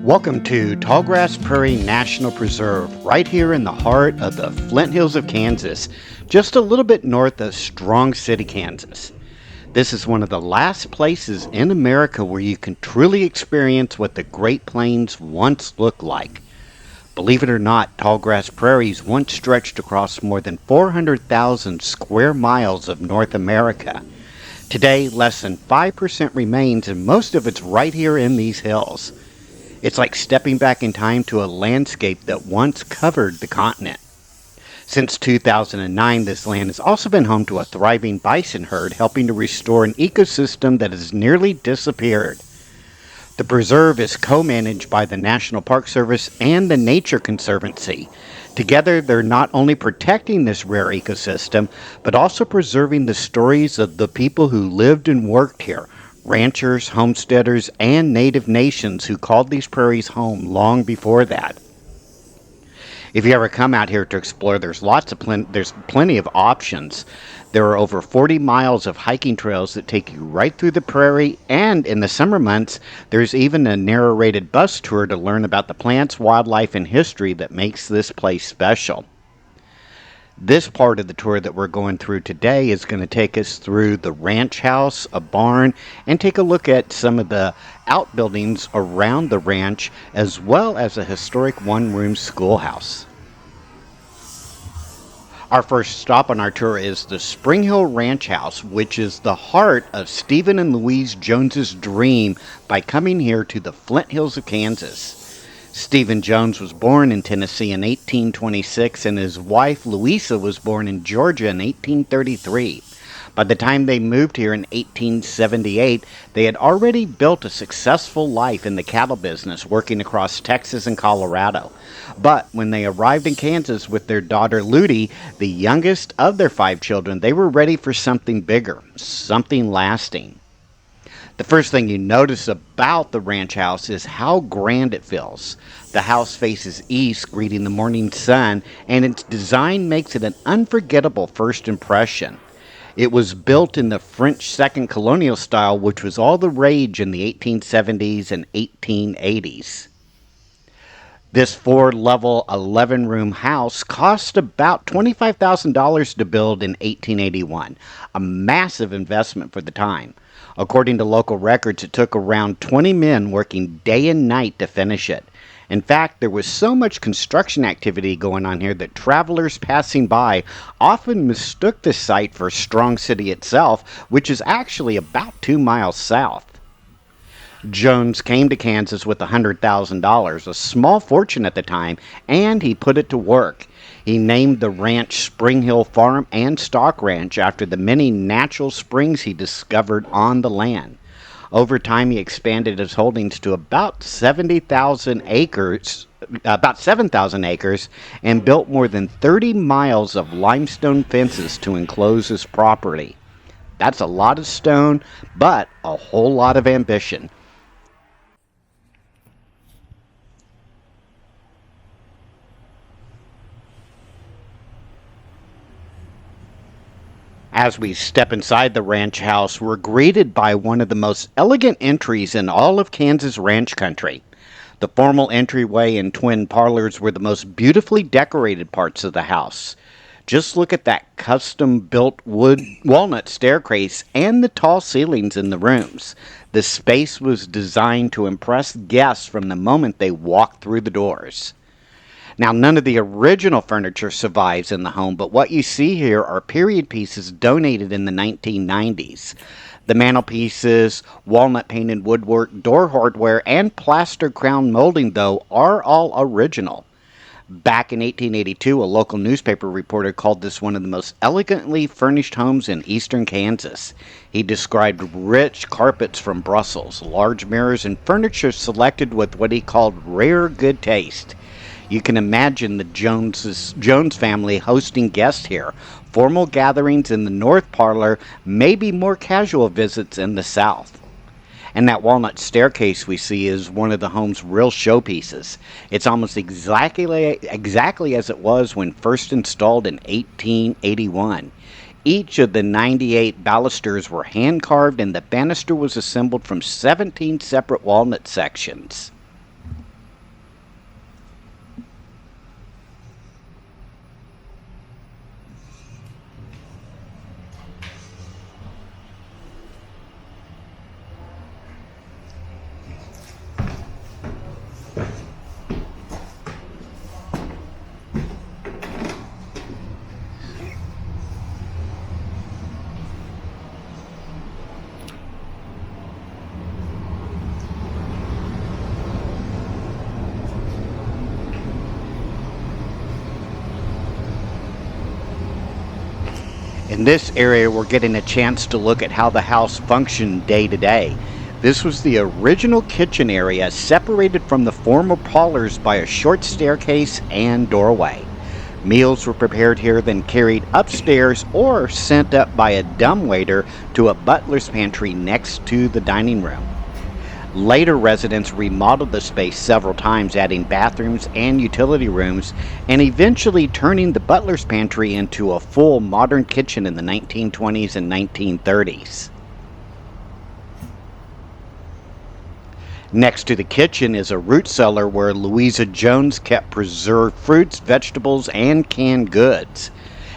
Welcome to Tallgrass Prairie National Preserve, right here in the heart of the Flint Hills of Kansas, just a little bit north of Strong City, Kansas. This is one of the last places in America where you can truly experience what the Great Plains once looked like. Believe it or not, Tallgrass Prairies once stretched across more than 400,000 square miles of North America. Today, less than 5% remains, and most of it's right here in these hills. It's like stepping back in time to a landscape that once covered the continent. Since 2009, this land has also been home to a thriving bison herd, helping to restore an ecosystem that has nearly disappeared. The preserve is co-managed by the National Park Service and the Nature Conservancy. Together, they're not only protecting this rare ecosystem, but also preserving the stories of the people who lived and worked here. Ranchers, homesteaders, and native nations who called these prairies home long before that. If you ever come out here to explore, there's plenty of options. There are over 40 miles of hiking trails that take you right through the prairie, and in the summer months, there's even a narrated bus tour to learn about the plants, wildlife, and history that makes this place special. This part of the tour that we're going through today is going to take us through the ranch house, a barn, and take a look at some of the outbuildings around the ranch, as well as a historic one-room schoolhouse. Our first stop on our tour is the Spring Hill Ranch House, which is the heart of Stephen and Louise Jones's dream by coming here to the Flint Hills of Kansas. Stephen Jones was born in Tennessee in 1826, and his wife Louisa was born in Georgia in 1833. By the time they moved here in 1878, they had already built a successful life in the cattle business, working across Texas and Colorado. But when they arrived in Kansas with their daughter Ludy, the youngest of their 5 children, they were ready for something bigger, something lasting. The first thing you notice about the ranch house is how grand it feels. The house faces east, greeting the morning sun, and its design makes it an unforgettable first impression. It was built in the French Second Colonial style, which was all the rage in the 1870s and 1880s. This 4-level, 11-room house cost about $25,000 to build in 1881, a massive investment for the time. According to local records, it took around 20 men working day and night to finish it. In fact, there was so much construction activity going on here that travelers passing by often mistook the site for Strong City itself, which is actually about 2 miles south. Jones came to Kansas with $100,000, a small fortune at the time, and he put it to work. He named the ranch Spring Hill Farm and Stock Ranch after the many natural springs he discovered on the land. Over time, he expanded his holdings to about 7,000 acres, and built more than 30 miles of limestone fences to enclose his property. That's a lot of stone, but a whole lot of ambition. As we step inside the ranch house, we're greeted by one of the most elegant entries in all of Kansas ranch country. The formal entryway and twin parlors were the most beautifully decorated parts of the house. Just look at that custom-built walnut staircase and the tall ceilings in the rooms. The space was designed to impress guests from the moment they walked through the doors. Now, none of the original furniture survives in the home, but what you see here are period pieces donated in the 1990s. The mantelpieces, walnut-painted woodwork, door hardware, and plaster crown molding, though, are all original. Back in 1882, a local newspaper reporter called this one of the most elegantly furnished homes in eastern Kansas. He described rich carpets from Brussels, large mirrors, and furniture selected with what he called rare good taste. You can imagine the Jones family hosting guests here, formal gatherings in the north parlor, maybe more casual visits in the south. And that walnut staircase we see is one of the home's real showpieces. It's almost exactly as it was when first installed in 1881. Each of the 98 balusters were hand-carved, and the banister was assembled from 17 separate walnut sections. In this area, we're getting a chance to look at how the house functioned day to day. This was the original kitchen area, separated from the former parlors by a short staircase and doorway. Meals were prepared here, then carried upstairs or sent up by a dumbwaiter to a butler's pantry next to the dining room. Later residents remodeled the space several times, adding bathrooms and utility rooms, and eventually turning the butler's pantry into a full modern kitchen in the 1920s and 1930s. Next to the kitchen is a root cellar where Louisa Jones kept preserved fruits, vegetables, and canned goods.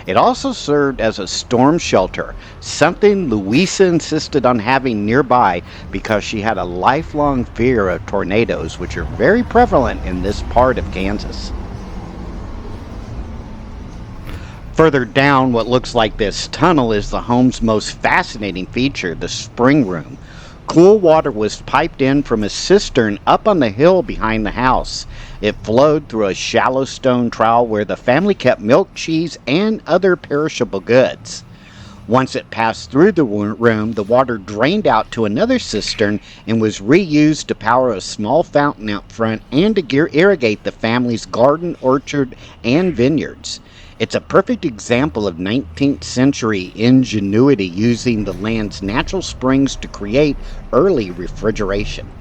It also served as a storm shelter, something Louisa insisted on having nearby because she had a lifelong fear of tornadoes, which are very prevalent in this part of Kansas. Further down what looks like this tunnel is the home's most fascinating feature, the spring room. Cool water was piped in from a cistern up on the hill behind the house. It flowed through a shallow stone trowel where the family kept milk, cheese, and other perishable goods. Once it passed through the room, the water drained out to another cistern and was reused to power a small fountain out front and to irrigate the family's garden, orchard, and vineyards. It's a perfect example of 19th century ingenuity using the land's natural springs to create early refrigeration.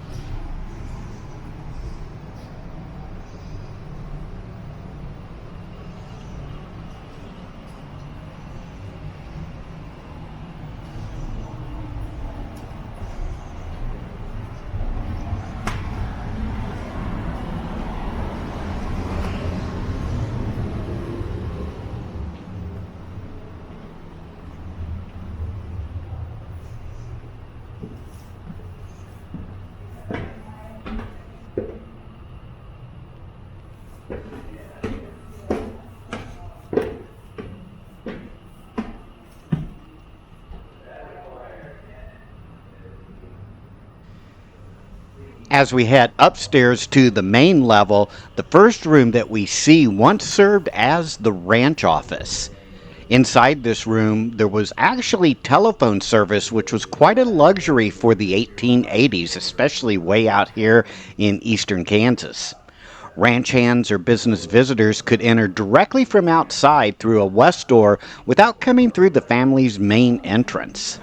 As we head upstairs to the main level, the first room that we see once served as the ranch office. Inside this room, there was actually telephone service, which was quite a luxury for the 1880s, especially way out here in eastern Kansas. Ranch hands or business visitors could enter directly from outside through a west door without coming through the family's main entrance.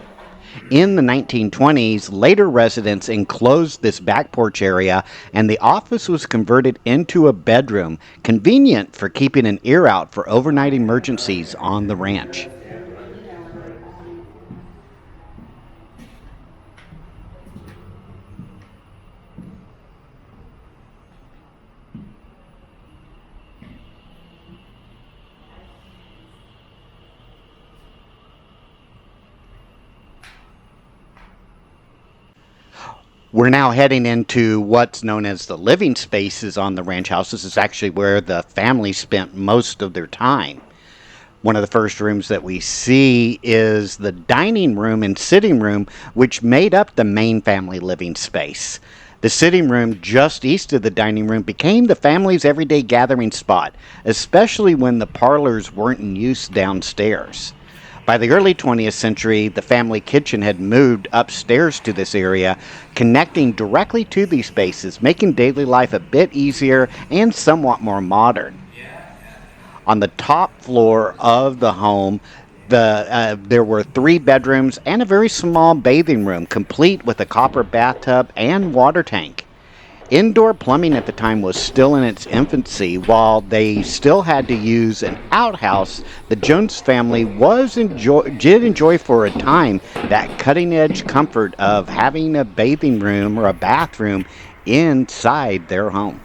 In the 1920s, later residents enclosed this back porch area, and the office was converted into a bedroom, convenient for keeping an ear out for overnight emergencies on the ranch. We're now heading into what's known as the living spaces on the ranch house. This is actually where the family spent most of their time. One of the first rooms that we see is the dining room and sitting room, which made up the main family living space. The sitting room just east of the dining room became the family's everyday gathering spot, especially when the parlors weren't in use downstairs. By the early 20th century, the family kitchen had moved upstairs to this area, connecting directly to these spaces, making daily life a bit easier and somewhat more modern. On the top floor of the home, there were 3 bedrooms and a very small bathing room, complete with a copper bathtub and water tank. Indoor plumbing at the time was still in its infancy. While they still had to use an outhouse, the Jones family did enjoy for a time that cutting-edge comfort of having a bathing room or a bathroom inside their home.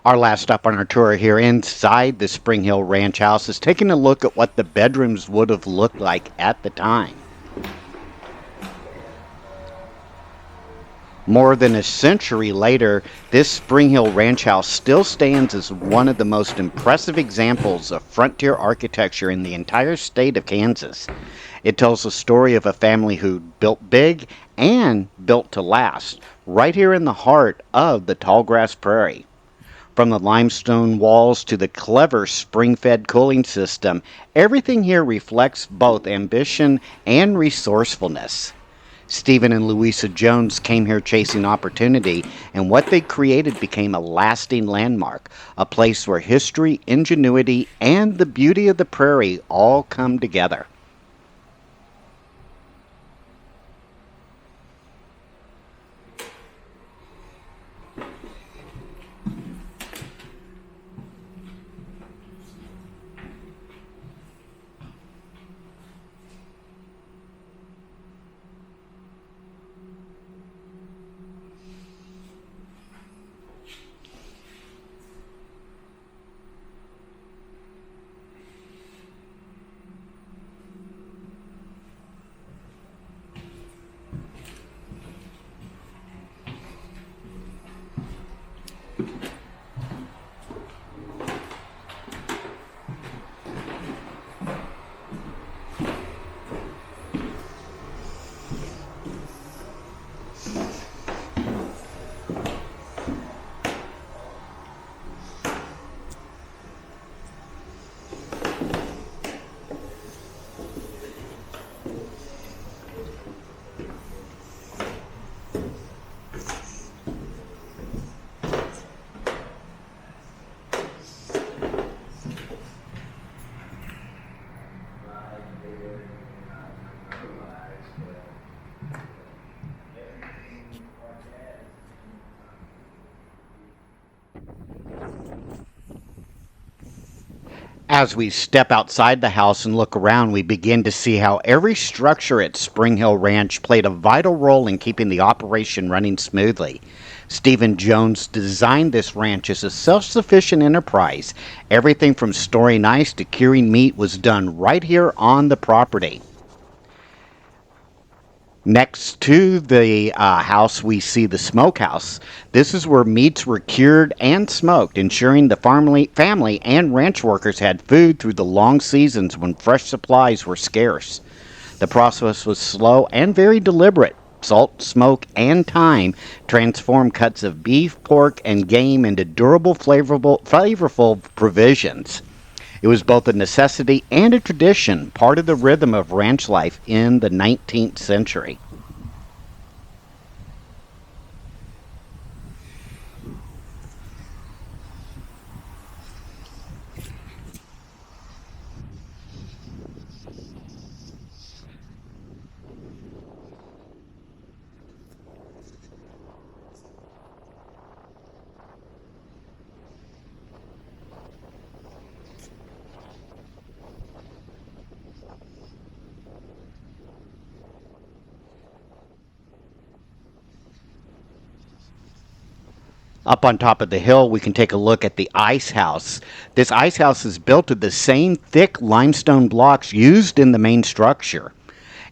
Our last stop on our tour here inside the Spring Hill Ranch House is taking a look at what the bedrooms would have looked like at the time. More than a century later, this Spring Hill Ranch House still stands as one of the most impressive examples of frontier architecture in the entire state of Kansas. It tells the story of a family who built big and built to last, right here in the heart of the Tallgrass Prairie. From the limestone walls to the clever spring-fed cooling system, everything here reflects both ambition and resourcefulness. Stephen and Louisa Jones came here chasing opportunity, and what they created became a lasting landmark, a place where history, ingenuity, and the beauty of the prairie all come together. As we step outside the house and look around, we begin to see how every structure at Spring Hill Ranch played a vital role in keeping the operation running smoothly. Stephen Jones designed this ranch as a self-sufficient enterprise. Everything from storing ice to curing meat was done right here on the property. Next to the house, we see the smokehouse. This is where meats were cured and smoked, ensuring the family and ranch workers had food through the long seasons when fresh supplies were scarce. The process was slow and very deliberate. Salt, smoke, and thyme transformed cuts of beef, pork, and game into durable, flavorful provisions. It was both a necessity and a tradition, part of the rhythm of ranch life in the 19th century. Up on top of the hill, we can take a look at the ice house. This ice house is built of the same thick limestone blocks used in the main structure.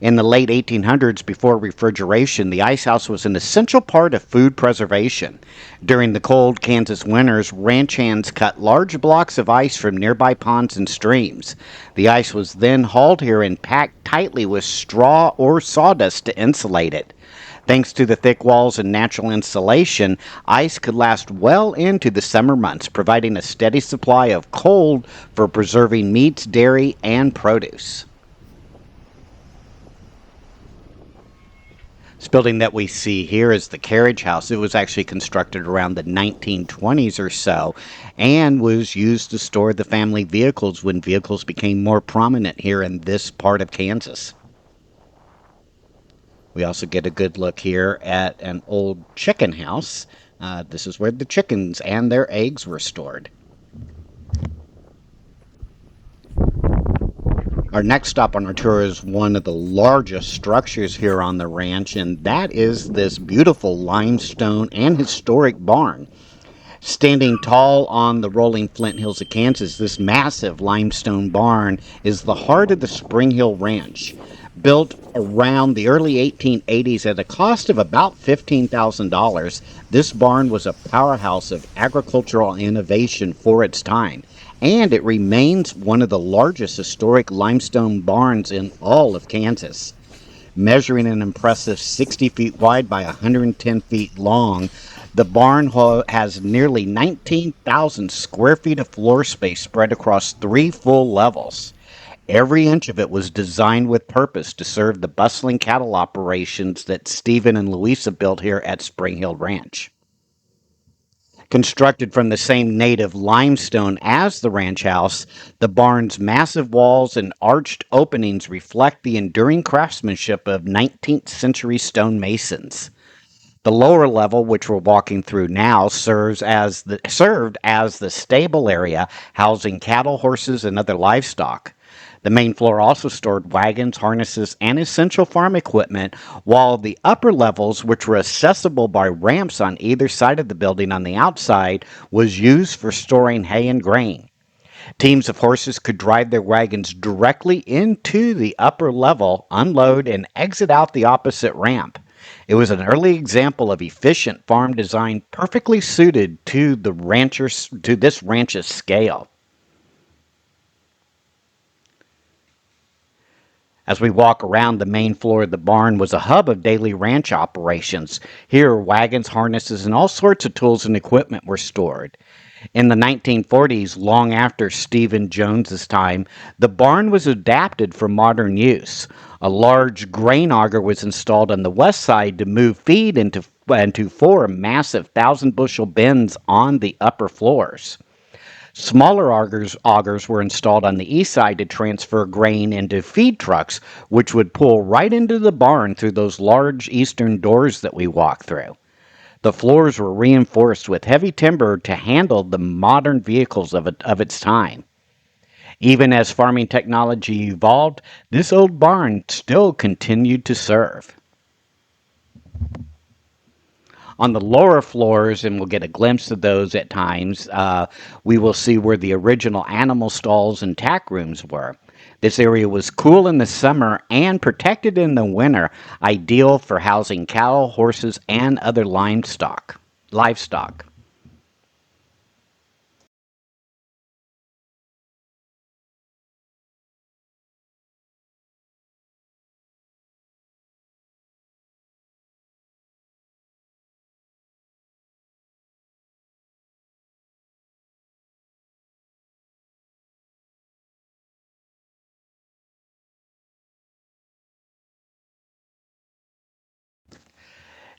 In the late 1800s, before refrigeration, the ice house was an essential part of food preservation. During the cold Kansas winters, ranch hands cut large blocks of ice from nearby ponds and streams. The ice was then hauled here and packed tightly with straw or sawdust to insulate it. Thanks to the thick walls and natural insulation, ice could last well into the summer months, providing a steady supply of cold for preserving meats, dairy, and produce. This building that we see here is the carriage house. It was actually constructed around the 1920s or so and was used to store the family vehicles when vehicles became more prominent here in this part of Kansas. We also get a good look here at an old chicken house. This is where the chickens and their eggs were stored. Our next stop on our tour is one of the largest structures here on the ranch, and that is this beautiful limestone and historic barn. Standing tall on the rolling Flint Hills of Kansas, this massive limestone barn is the heart of the Spring Hill Ranch. Built around the early 1880s at a cost of about $15,000, this barn was a powerhouse of agricultural innovation for its time, and it remains one of the largest historic limestone barns in all of Kansas. Measuring an impressive 60 feet wide by 110 feet long, the barn has nearly 19,000 square feet of floor space spread across three full levels. Every inch of it was designed with purpose to serve the bustling cattle operations that Stephen and Louisa built here at Spring Hill Ranch. Constructed from the same native limestone as the ranch house, the barn's massive walls and arched openings reflect the enduring craftsmanship of 19th century stonemasons. The lower level, which we're walking through now, served as the stable area housing cattle, horses, and other livestock. The main floor also stored wagons, harnesses, and essential farm equipment, while the upper levels, which were accessible by ramps on either side of the building on the outside, was used for storing hay and grain. Teams of horses could drive their wagons directly into the upper level, unload, and exit out the opposite ramp. It was an early example of efficient farm design perfectly suited to this ranch's scale. As we walk around, the main floor of the barn was a hub of daily ranch operations. Here, wagons, harnesses, and all sorts of tools and equipment were stored. In the 1940s, long after Stephen Jones's time, the barn was adapted for modern use. A large grain auger was installed on the west side to move feed into four massive 1,000 bushel bins on the upper floors. Smaller augers were installed on the east side to transfer grain into feed trucks, which would pull right into the barn through those large eastern doors that we walk through. The floors were reinforced with heavy timber to handle the modern vehicles of its time. Even as farming technology evolved, this old barn still continued to serve. On the lower floors, and we'll get a glimpse of those at times, we will see where the original animal stalls and tack rooms were. This area was cool in the summer and protected in the winter, ideal for housing cattle, horses, and other livestock.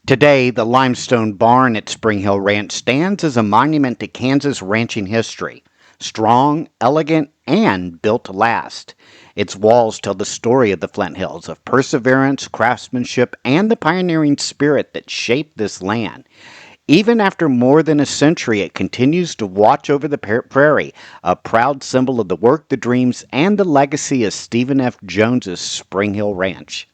Today, the limestone barn at Spring Hill Ranch stands as a monument to Kansas ranching history. Strong, elegant, and built to last. Its walls tell the story of the Flint Hills, of perseverance, craftsmanship, and the pioneering spirit that shaped this land. Even after more than a century, it continues to watch over the prairie, a proud symbol of the work, the dreams, and the legacy of Stephen F. Jones's Spring Hill Ranch.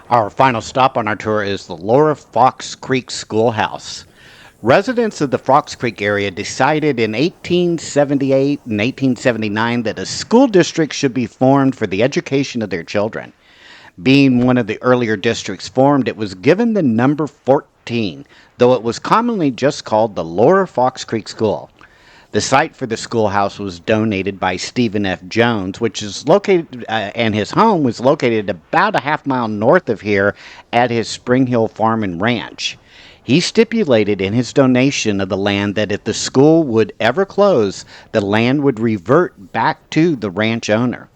Our final stop on our tour is the Laura Fox Creek Schoolhouse. Residents of the Fox Creek area decided in 1878 and 1879 that a school district should be formed for the education of their children. Being one of the earlier districts formed, it was given the number 14, though it was commonly just called the Lower Fox Creek School. The site for the schoolhouse was donated by Stephen F. Jones, which is located, and his home was located about a half-mile north of here at his Spring Hill Farm and Ranch. He stipulated in his donation of the land that if the school would ever close, the land would revert back to the ranch owner.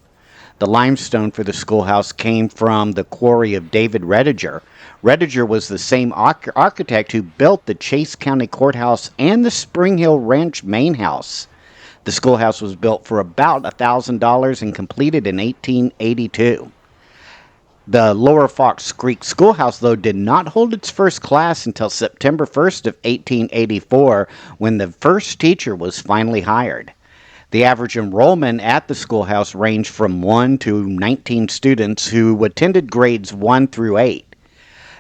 The limestone for the schoolhouse came from the quarry of David Rediger. Rediger was the same architect who built the Chase County Courthouse and the Spring Hill Ranch main house. The schoolhouse was built for about $1,000 and completed in 1882. The Lower Fox Creek Schoolhouse, though, did not hold its first class until September 1st of 1884, when the first teacher was finally hired. The average enrollment at the schoolhouse ranged from 1 to 19 students who attended grades 1 through 8.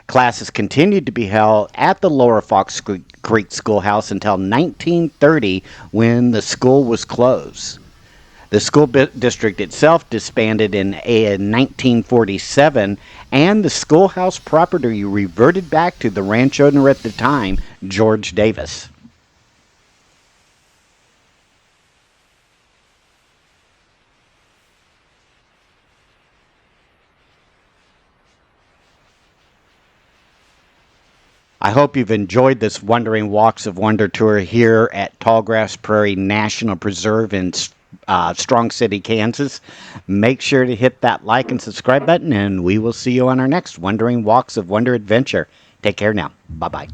Classes continued to be held at the Lower Fox Creek Schoolhouse until 1930, when the school was closed. The school district itself disbanded in 1947, and the schoolhouse property reverted back to the ranch owner at the time, George Davis. I hope you've enjoyed this Wandering Walks of Wonder tour here at Tallgrass Prairie National Preserve in Strong City, Kansas. Make sure to hit that like and subscribe button, and we will see you on our next Wandering Walks of Wonder adventure. Take care now. Bye-bye.